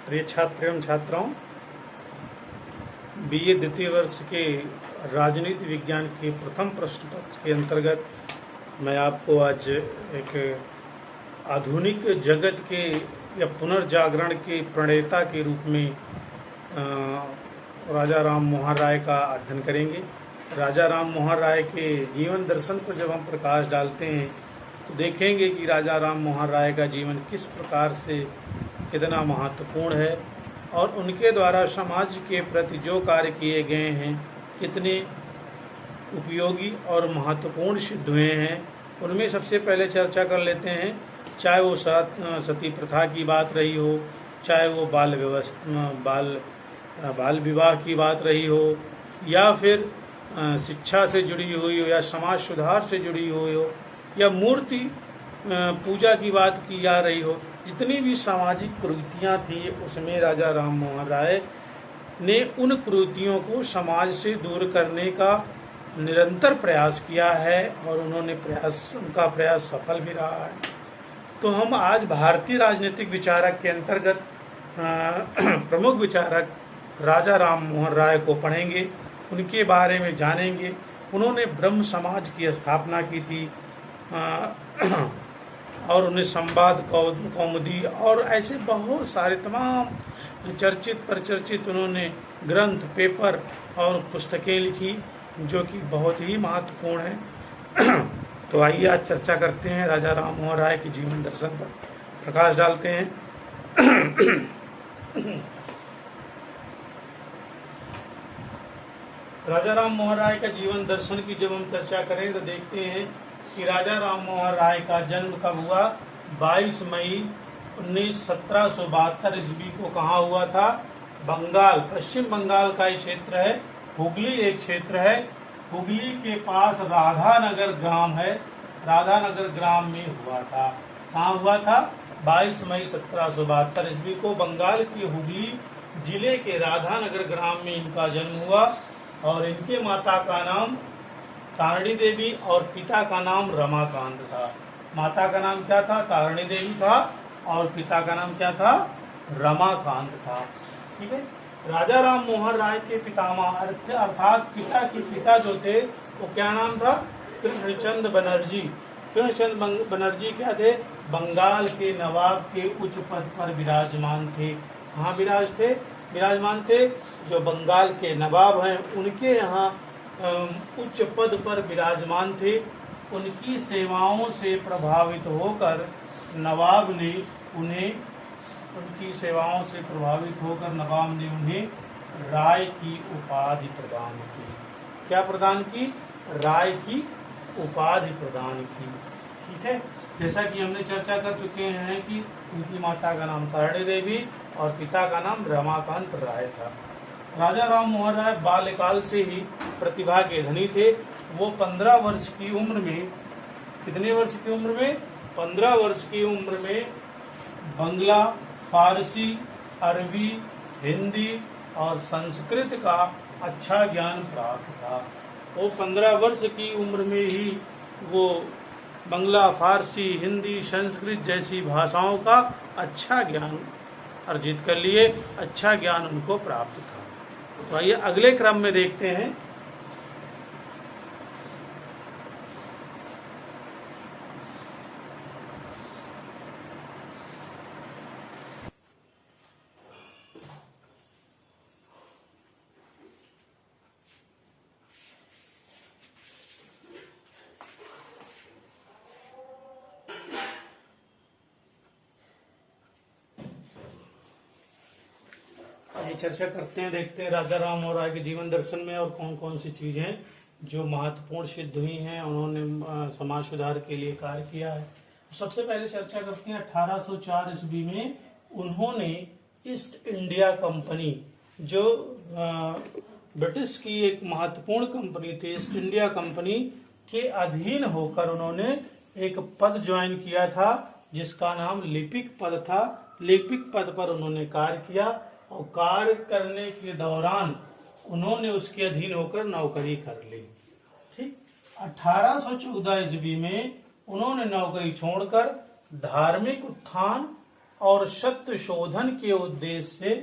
प्रिय छात्र एवं छात्राओं, बीए द्वितीय वर्ष के राजनीति विज्ञान के प्रथम प्रश्न पत्र के अंतर्गत मैं आपको आज एक आधुनिक जगत के या पुनर्जागरण के प्रणेता के रूप में राजा राम मोहन राय का अध्ययन करेंगे। राजा राम मोहन राय के जीवन दर्शन पर जब हम प्रकाश डालते हैं तो देखेंगे कि राजा राम मोहन राय का जीवन किस प्रकार से कितना महत्वपूर्ण है और उनके द्वारा समाज के प्रति जो कार्य किए गए हैं कितने उपयोगी और महत्वपूर्ण सिद्ध हुए हैं। उनमें सबसे पहले चर्चा कर लेते हैं, चाहे वो सती प्रथा की बात रही हो, चाहे वो बाल विवाह की बात रही हो, या फिर शिक्षा से जुड़ी हुई हो, या समाज सुधार से जुड़ी हुई हो, या मूर्ति पूजा की बात की जा रही हो। जितनी भी सामाजिक कुरीतियाँ थी उसमें राजा राम मोहन राय ने उन कुरीतियों को समाज से दूर करने का निरंतर प्रयास किया है और उनका प्रयास सफल भी रहा है। तो हम आज भारतीय राजनीतिक विचारक के अंतर्गत प्रमुख विचारक राजा राम मोहन राय को पढ़ेंगे, उनके बारे में जानेंगे। उन्होंने ब्रह्म समाज की स्थापना की थी और उन्हें संवाद कौमुदी और ऐसे बहुत सारे तमाम चर्चित प्रचर्चित उन्होंने ग्रंथ, पेपर और पुस्तकें लिखी जो कि बहुत ही महत्वपूर्ण है। तो आइए आज चर्चा करते हैं, राजा राम मोहन राय के जीवन दर्शन पर प्रकाश डालते हैं। राजा राम मोहन राय का जीवन दर्शन की जब हम चर्चा करें तो देखते हैं कि राजा राम मोहन राय का जन्म कब हुआ। 22 मई 1772 ईस्वी को कहाँ हुआ था? बंगाल, पश्चिम बंगाल का एक क्षेत्र है, हुगली एक क्षेत्र है। हुगली के पास राधानगर ग्राम है, राधानगर ग्राम में हुआ था। कहाँ हुआ था? 22 मई 1772 ईस्वी को बंगाल के हुगली जिले के राधानगर ग्राम में इनका जन्म हुआ और इनके माता का नाम तारिणी देवी और पिता का नाम रमाकांत था। माता का नाम क्या था? तारिणी देवी था और पिता का नाम क्या था? रमाकांत था। ठीक है। राजा राम मोहन राय के पितामह अर्थात पिता के पिता जो थे वो क्या नाम था? कृष्णचंद बनर्जी। कृष्णचंद बनर्जी क्या थे? बंगाल के नवाब के उच्च पद पर विराजमान थे। कहाँ विराजमान थे? जो बंगाल के नवाब हैं उनके यहाँ उच्च पद पर विराजमान थे। उनकी सेवाओं से प्रभावित होकर नवाब ने उन्हें राय की उपाधि प्रदान की। क्या प्रदान की? राय की उपाधि प्रदान की। ठीक है। जैसा कि हमने चर्चा कर चुके हैं कि उनकी माता का नाम तारिणी देवी और पिता का नाम रमाकांत राय था। राजा राम मोहन राय बाल्यकाल से ही प्रतिभा के धनी थे। वो 15 वर्ष की उम्र में, कितने वर्ष की उम्र में? 15 वर्ष की उम्र में बंगला, फारसी, अरबी, हिंदी और संस्कृत का अच्छा ज्ञान प्राप्त था। वो 15 वर्ष की उम्र में ही वो बंगला, फारसी, हिंदी, संस्कृत जैसी भाषाओं का अच्छा ज्ञान अर्जित कर लिए, अच्छा ज्ञान उनको प्राप्त था। तो आइए अगले क्रम में देखते हैं। चर्चा करते हैं, देखते हैं राजा राम मोहन राय के जीवन दर्शन में और कौन कौन सी चीजें जो महत्वपूर्ण सिद्ध हुई हैं, उन्होंने समाज सुधार के लिए कार्य किया है। सबसे पहले चर्चा करते हैं 1804 ईस्वी में उन्होंने ईस्ट इंडिया कंपनी, जो ब्रिटिश की एक महत्वपूर्ण कंपनी थी, ईस्ट इंडिया कंपनी के अधीन होकर उन्होंने एक पद ज्वाइन किया था जिसका नाम लिपिक पद था। लिपिक पद पर उन्होंने कार्य किया और कार्य करने के दौरान उन्होंने उसके अधीन होकर नौकरी कर ली। ठीक। 1814 ईस्वी में उन्होंने नौकरी छोड़कर धार्मिक उत्थान और सत्य शोधन के उद्देश्य से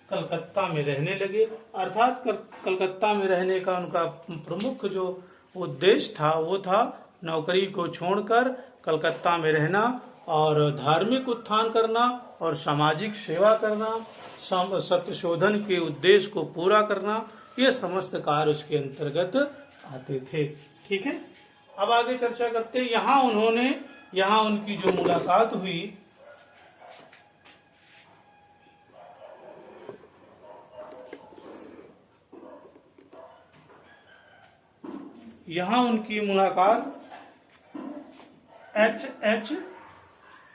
कलकत्ता में रहने लगे। अर्थात कलकत्ता में रहने का उनका प्रमुख जो उद्देश्य था वो था नौकरी को छोड़कर कलकत्ता में रहना और धार्मिक उत्थान करना और सामाजिक सेवा करना, सत्य शोधन के उद्देश्य को पूरा करना, ये समस्त कार्य उसके अंतर्गत आते थे। ठीक है, अब आगे चर्चा करते हैं। यहाँ उनकी जो मुलाकात हुई, यहाँ उनकी मुलाकात H.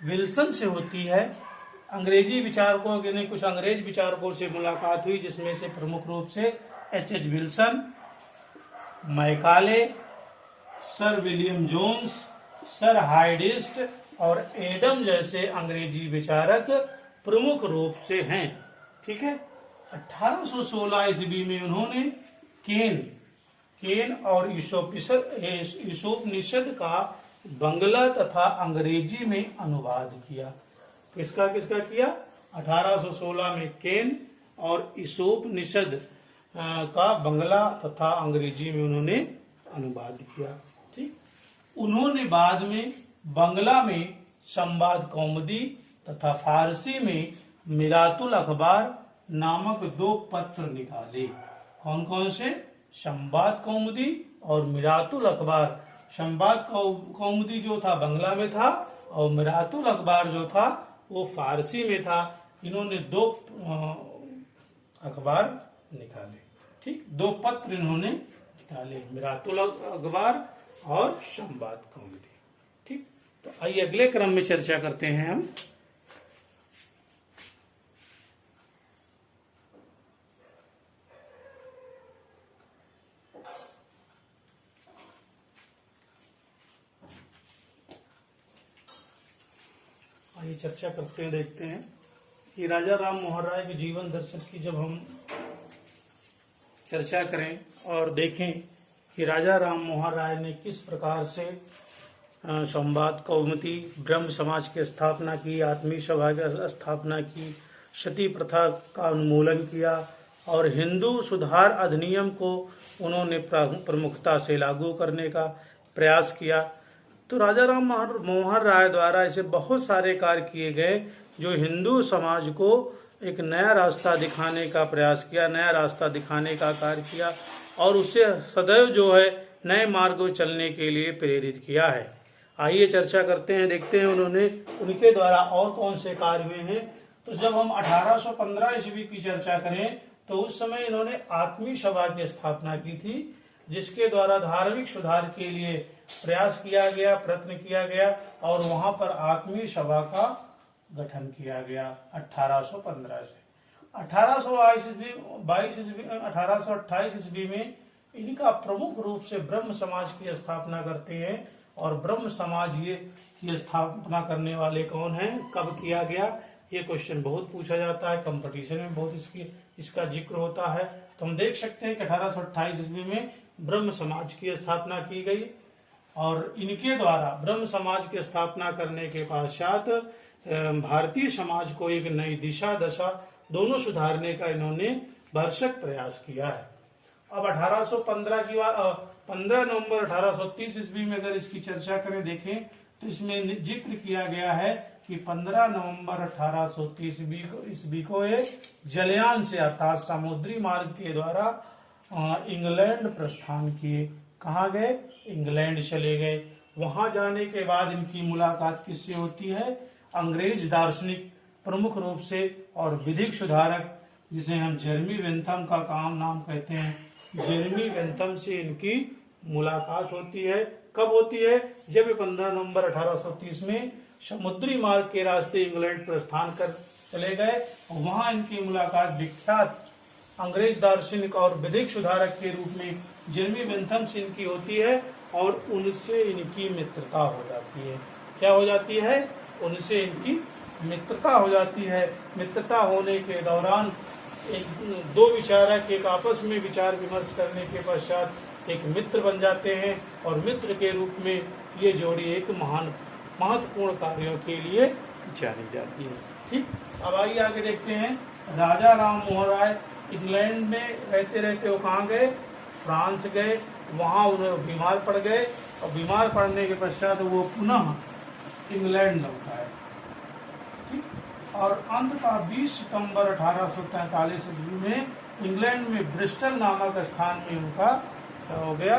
विल्सन से होती है। अंग्रेजी विचारकों के कुछ अंग्रेज विचारकों से मुलाकात हुई, जिसमें से प्रमुख रूप से H. Wilson, Macaulay, sir William Jones, sir हाइडिस्ट और एडम जैसे अंग्रेजी विचारक प्रमुख रूप से हैं। ठीक है, 1816 ईस्वी में उन्होंने केन और ईसोपनिषद का बंगला तथा अंग्रेजी में अनुवाद किया। किसका किया? 1816 में केन और ईसोपनिषद का बंगला तथा अंग्रेजी में उन्होंने अनुवाद किया। ठीक, उन्होंने बाद में बंगला में संवाद कौमुदी तथा फारसी में मिरातुल अखबार नामक 2 पत्र निकाले। कौन कौन से? संवाद कौमुदी और मिरातुल अखबार। संवाद कौमुदी जो था बंगला में था और मिरातुल अखबार जो था वो फारसी में था। इन्होंने 2 अखबार निकाले। ठीक, 2 पत्र इन्होंने निकाले, मिरातुल अखबार और संवाद कौमुदी। ठीक, तो आइए अगले क्रम में चर्चा करते हैं हम। आइए चर्चा करते हैं, देखते हैं कि राजा राम मोहन राय के जीवन दर्शन की जब हम चर्चा करें और देखें कि राजा राम मोहन राय ने किस प्रकार से संवाद कौमुदी, ब्रह्म समाज की स्थापना की, आत्मीय सभा की स्थापना की, सती प्रथा का उन्मूलन किया और हिंदू सुधार अधिनियम को उन्होंने प्रमुखता से लागू करने का प्रयास किया। तो राजा राम मोहन राय द्वारा ऐसे बहुत सारे कार्य किए गए जो हिंदू समाज को एक नया रास्ता दिखाने का प्रयास किया, नया रास्ता दिखाने का कार्य किया और उससे सदैव जो है नए मार्ग पर चलने के लिए प्रेरित किया है। आइए चर्चा करते हैं, देखते हैं उनके द्वारा और कौन से कार्य हुए हैं। तो जब हम 1815 ईस्वी की चर्चा करें तो उस समय इन्होंने आत्मीय सभा की स्थापना की थी, जिसके द्वारा धार्मिक सुधार के लिए प्रयास किया गया, प्रयत्न किया गया और वहां पर आत्मीय सभा का गठन किया गया 1815 से। 1828 ईस्वी में इनका प्रमुख रूप से ब्रह्म समाज की स्थापना करते हैं। और ब्रह्म समाज की स्थापना करने वाले कौन हैं, कब किया गया, ये क्वेश्चन बहुत पूछा जाता है, कंपटीशन में बहुत इसका जिक्र होता है। तो हम देख सकते हैं कि 1828 ईस्वी में ब्रह्म समाज की स्थापना की गई और इनके द्वारा ब्रह्म समाज की स्थापना करने के पश्चात भारतीय समाज को एक नई दिशा दशा दोनों सुधारने का इन्होंने भरसक प्रयास किया है। अब 1815 की 15 नवंबर 1830 ईस्वी में अगर इसकी चर्चा करें, देखें तो इसमें जिक्र किया गया है कि 15 नवंबर 1830 ईस्वी को जलयान से अर्थात समुद्री मार्ग के द्वारा इंग्लैंड प्रस्थान किए। कहाँ गए? इंग्लैंड चले गए। वहां जाने के बाद इनकी मुलाकात किससे होती है? अंग्रेज दार्शनिक प्रमुख रूप से और विधिक सुधारक जिसे हम जेरेमी बेंथम का नाम कहते हैं, जेरेमी बेंथम से इनकी मुलाकात होती है। कब होती है? जब 15 नवंबर 1830 में समुद्री मार्ग के रास्ते इंग्लैंड प्रस्थान कर चले गए। वहां इनकी मुलाकात विख्यात अंग्रेज दार्शनिक और विधिक सुधारक के रूप में जेरेमी बेंथम से इनकी होती है और उनसे इनकी मित्रता हो जाती है। क्या हो जाती है? उनसे इनकी मित्रता हो जाती है। मित्रता होने के दौरान दो विचारक एक आपस में विचार विमर्श करने के पश्चात एक मित्र बन जाते हैं और मित्र के रूप में ये जोड़ी एक महत्वपूर्ण कार्यों के लिए जानी जाती है। ठीक, अब आइए आगे देखते हैं। राजा राम मोहन राय इंग्लैंड में रहते रहते वो कहाँ गए, फ्रांस गए, वहां उन्हें बीमार पड़ गए और बीमार पड़ने के पश्चात वो पुनः इंग्लैंड लौट आए। ठीक, और अंततः 20 सितंबर 1843 ईस्वी में इंग्लैंड में ब्रिस्टल नामक स्थान में उनका हो गया,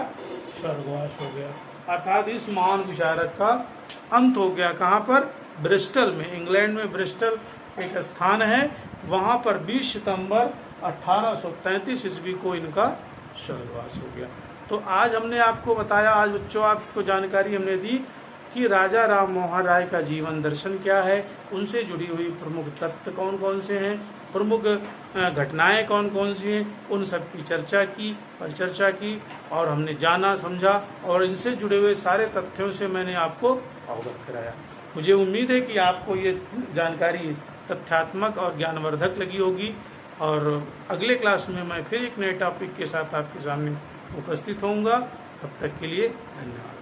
स्वर्गवास हो गया। अर्थात इस महान विचारक का अंत हो गया। कहाँ पर, ब्रिस्टल में, इंग्लैंड में ब्रिस्टल एक स्थान है, वहां पर 20 सितंबर 1833 ईस्वी को इनका स्वर्गवास हो गया। तो आज हमने आपको बताया, आज बच्चों आपको जानकारी हमने दी कि राजा राम मोहन राय का जीवन दर्शन क्या है, उनसे जुड़ी हुई प्रमुख तत्व कौन कौन से हैं, प्रमुख घटनाएं कौन कौन सी हैं, उन सब की परिचर्चा की और हमने जाना समझा और इनसे जुड़े हुए सारे तथ्यों से मैंने आपको अवगत कराया। मुझे उम्मीद है कि आपको ये जानकारी तथ्यात्मक और ज्ञानवर्धक लगी होगी और अगले क्लास में मैं फिर एक नए टॉपिक के साथ आपके सामने उपस्थित होऊंगा। तब तक के लिए धन्यवाद।